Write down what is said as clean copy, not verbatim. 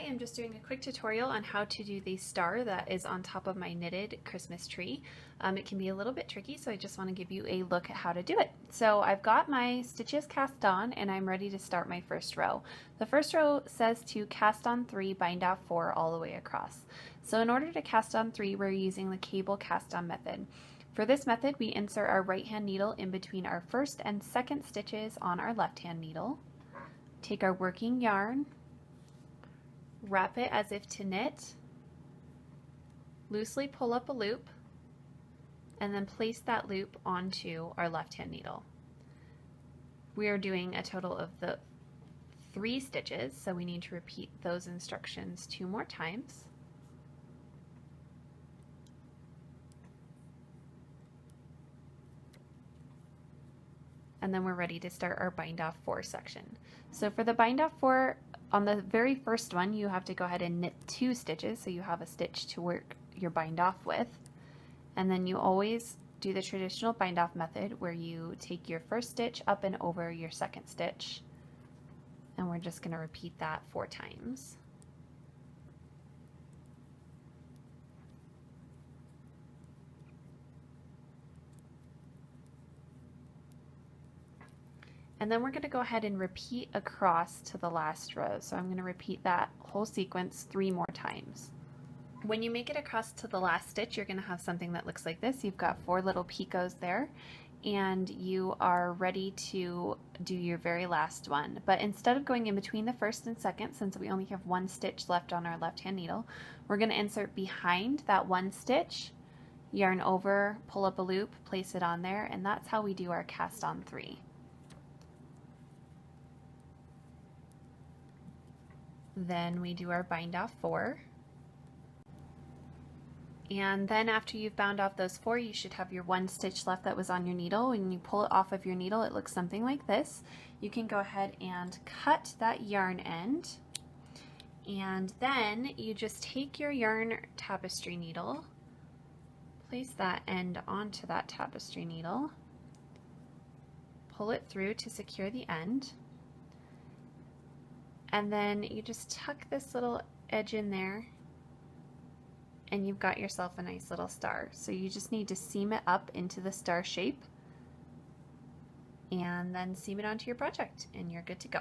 am just doing a quick tutorial on how to do the star that is on top of my knitted Christmas tree. It can be a little bit tricky, so I just want to give you a look at how to do it. So I've got my stitches cast on and I'm ready to start my first row. The first row says to cast on 3, bind off 4 all the way across. So in order to cast on 3, we're using the cable cast on method. For this method, we insert our right hand needle in between our first and second stitches on our left hand needle. Take our working yarn, wrap it as if to knit, loosely pull up a loop, and then place that loop onto our left hand needle. We are doing a total of the 3 stitches, so we need to repeat those instructions 2 more times. And then we're ready to start our bind off 4 section. So for the bind off 4, on the very first one, you have to go ahead and knit 2 stitches, so you have a stitch to work your bind off with. And then you always do the traditional bind off method where you take your first stitch up and over your second stitch. And we're just going to repeat that 4 times. And then we're going to go ahead and repeat across to the last row. So I'm going to repeat that whole sequence 3 more times. When you make it across to the last stitch, you're going to have something that looks like this. You've got 4 little picots there, and you are ready to do your very last one. But instead of going in between the first and second, since we only have 1 stitch left on our left hand needle, we're going to insert behind that 1 stitch, yarn over, pull up a loop, place it on there, and that's how we do our cast on 3. Then we do our bind off 4. And then after you've bound off those 4, you should have your 1 stitch left that was on your needle. When you pull it off of your needle, it looks something like this. You can go ahead and cut that yarn end. And then you just take your yarn tapestry needle, place that end onto that tapestry needle, pull it through to secure the end. And then you just tuck this little edge in there and you've got yourself a nice little star. So you just need to seam it up into the star shape and then seam it onto your project and you're good to go.